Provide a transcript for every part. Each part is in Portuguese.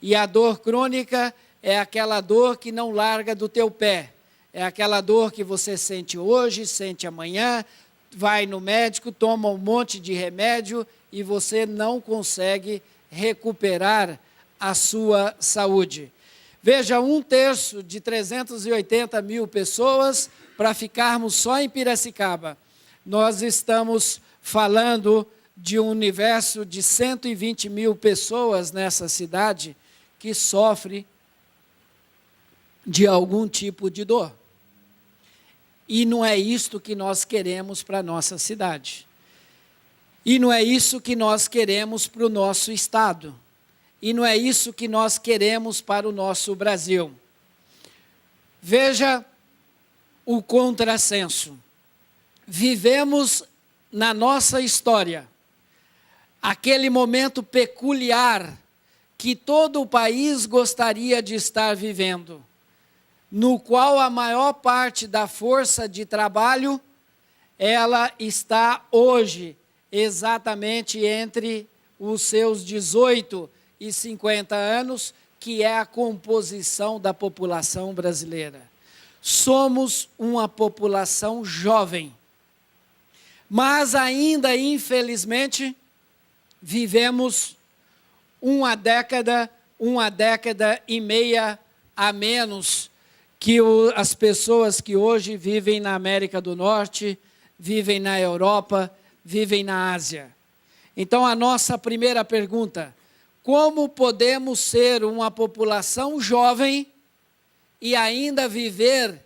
E a dor crônica é aquela dor que não larga do teu pé. É aquela dor que você sente hoje, sente amanhã, vai no médico, toma um monte de remédio e você não consegue recuperar a sua saúde. Veja, 1/3 de 380 mil pessoas, para ficarmos só em Piracicaba. Nós estamos falando de um universo de 120 mil pessoas nessa cidade que sofre de algum tipo de dor. E não é isto que nós queremos para a nossa cidade. E não é isso que nós queremos para o nosso estado. E não é isso que nós queremos para o nosso Brasil. Veja o contrassenso. Vivemos na nossa história aquele momento peculiar que todo o país gostaria de estar vivendo, no qual a maior parte da força de trabalho, ela está hoje exatamente entre os seus 18 e 50 anos, que é a composição da população brasileira. Somos uma população jovem, mas ainda, infelizmente, vivemos uma década e meia a menos que as pessoas que hoje vivem na América do Norte, vivem na Europa, vivem na Ásia. Então, a nossa primeira pergunta: como podemos ser uma população jovem e ainda viver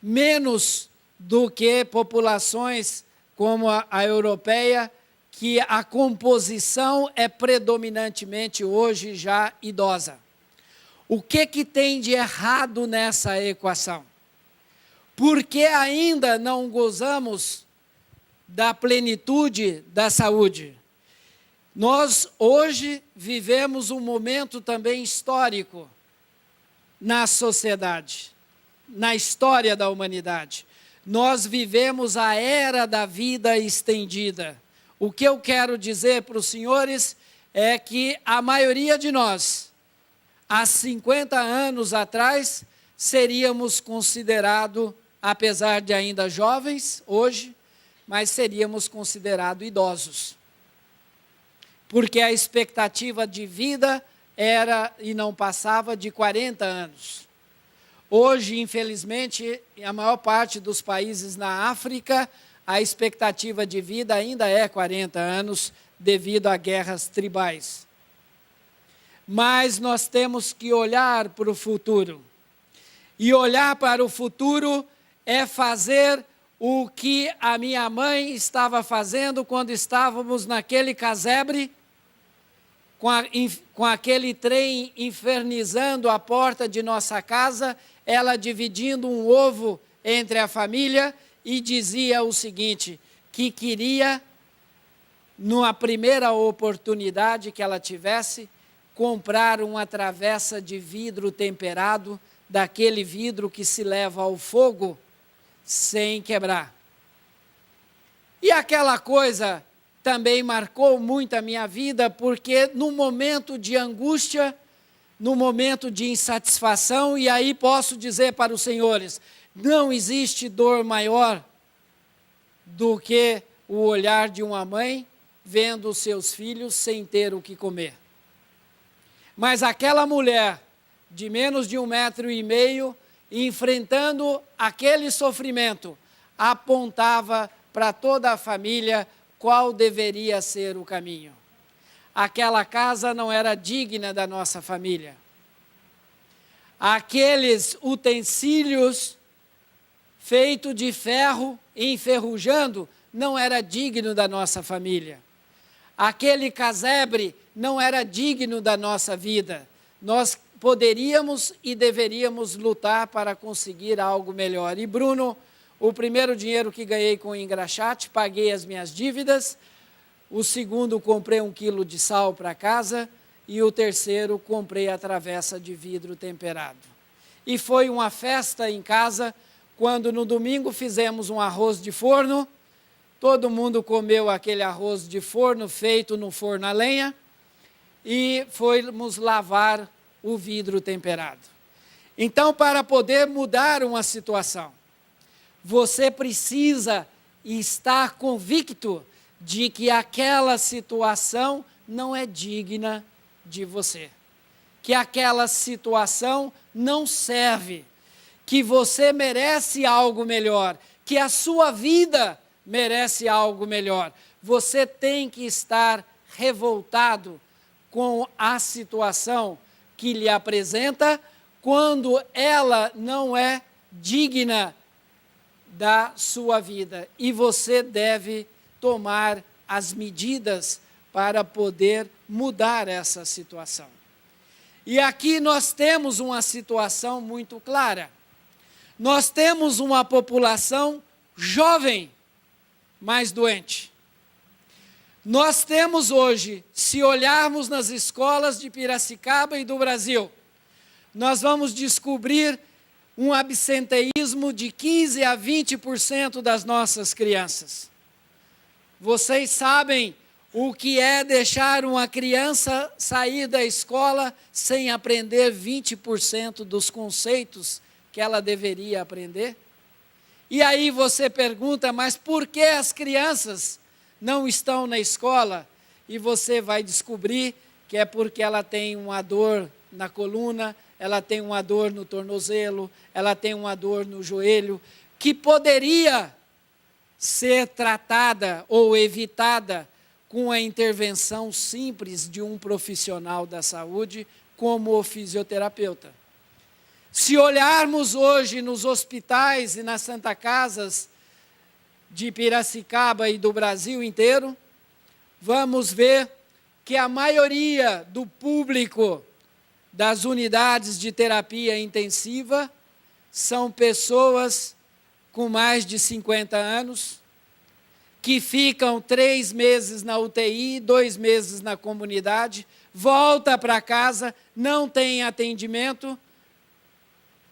menos do que populações como a europeia, que a composição é predominantemente hoje já idosa? O que tem de errado nessa equação? Por que ainda não gozamos da plenitude da saúde? Nós hoje vivemos um momento também histórico na sociedade, na história da humanidade. Nós vivemos a era da vida estendida. O que eu quero dizer para os senhores é que a maioria de nós, há 50 anos atrás, seríamos considerados, apesar de ainda jovens hoje, mas seríamos considerados idosos. Porque a expectativa de vida era e não passava de 40 anos. Hoje, infelizmente, em a maior parte dos países na África, a expectativa de vida ainda é 40 anos, devido a guerras tribais. Mas nós temos que olhar para o futuro. E olhar para o futuro é fazer o que a minha mãe estava fazendo quando estávamos naquele casebre, com aquele trem infernizando a porta de nossa casa, ela dividindo um ovo entre a família e dizia o seguinte, que queria, numa primeira oportunidade que ela tivesse, comprar uma travessa de vidro temperado, daquele vidro que se leva ao fogo sem quebrar. E aquela coisa também marcou muito a minha vida, porque no momento de angústia, no momento de insatisfação, e aí posso dizer para os senhores, não existe dor maior do que o olhar de uma mãe vendo os seus filhos sem ter o que comer. Mas aquela mulher de menos de 1,5 metro, enfrentando aquele sofrimento, apontava para toda a família qual deveria ser o caminho. Aquela casa não era digna da nossa família. Aqueles utensílios feitos de ferro, enferrujando, não era digno da nossa família. Aquele casebre não era digno da nossa vida. Nós poderíamos e deveríamos lutar para conseguir algo melhor. E Bruno, o primeiro dinheiro que ganhei com o engraxate, paguei as minhas dívidas. O segundo, comprei 1 quilo de sal para casa. E o terceiro, comprei a travessa de vidro temperado. E foi uma festa em casa, quando no domingo fizemos um arroz de forno. Todo mundo comeu aquele arroz de forno, feito no forno a lenha. e fomos lavar o vidro temperado. Então, para poder mudar uma situação, você precisa estar convicto de que aquela situação não é digna de você, que aquela situação não serve, que você merece algo melhor, que a sua vida merece algo melhor. Você tem que estar revoltado com a situação que lhe apresenta, quando ela não é digna da sua vida. E você deve tomar as medidas para poder mudar essa situação. E aqui nós temos uma situação muito clara. Nós temos uma população jovem, mais doente. Nós temos hoje, se olharmos nas escolas de Piracicaba e do Brasil, nós vamos descobrir um absenteísmo de 15% a 20% das nossas crianças. Vocês sabem o que é deixar uma criança sair da escola sem aprender 20% dos conceitos que ela deveria aprender? E aí você pergunta, mas por que as crianças não estão na escola? E você vai descobrir que é porque ela tem uma dor na coluna, ela tem uma dor no tornozelo, ela tem uma dor no joelho, que poderia ser tratada ou evitada com a intervenção simples de um profissional da saúde, como o fisioterapeuta. Se olharmos hoje nos hospitais e nas Santa Casas de Piracicaba e do Brasil inteiro, vamos ver que a maioria do público das unidades de terapia intensiva são pessoas com mais de 50 anos, que ficam 3 meses na UTI, 2 meses na comunidade, volta para casa, não tem atendimento,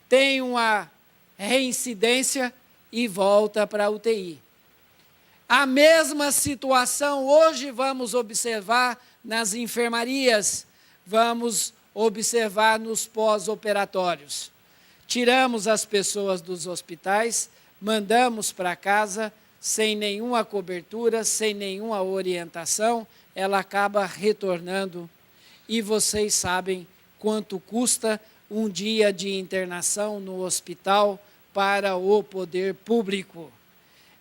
tem uma reincidência e volta para a UTI. A mesma situação hoje vamos observar nas enfermarias, vamos observar nos pós-operatórios. Tiramos as pessoas dos hospitais, mandamos para casa sem nenhuma cobertura, sem nenhuma orientação, ela acaba retornando. E vocês sabem quanto custa um dia de internação no hospital para o poder público.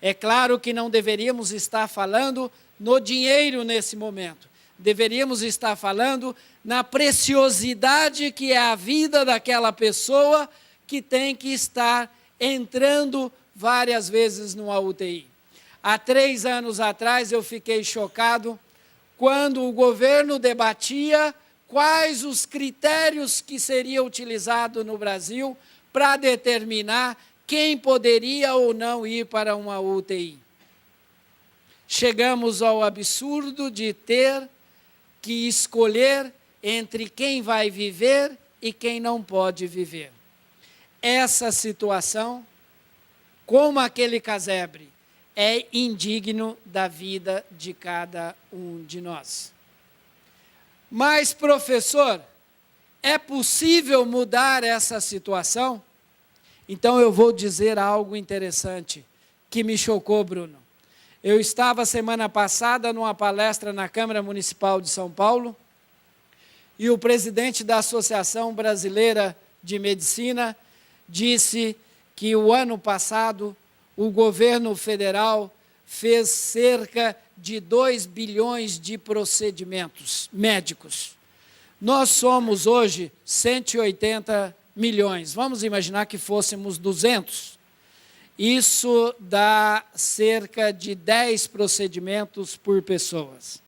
É claro que não deveríamos estar falando no dinheiro nesse momento. Deveríamos estar falando na preciosidade que é a vida daquela pessoa que tem que estar entrando várias vezes numa UTI. Há 3 anos atrás eu fiquei chocado quando o governo debatia quais os critérios que seriam utilizados no Brasil para determinar quem poderia ou não ir para uma UTI. Chegamos ao absurdo de ter que escolher entre quem vai viver e quem não pode viver. Essa situação, como aquele casebre, é indigno da vida de cada um de nós. Mas, professor, é possível mudar essa situação? Então, eu vou dizer algo interessante que me chocou, Bruno. Eu estava semana passada numa palestra na Câmara Municipal de São Paulo e o presidente da Associação Brasileira de Medicina disse que o ano passado o governo federal fez cerca de 2 bilhões de procedimentos médicos. Nós somos hoje 180 milhões. Vamos imaginar que fôssemos 200. Isso dá cerca de 10 procedimentos por pessoa.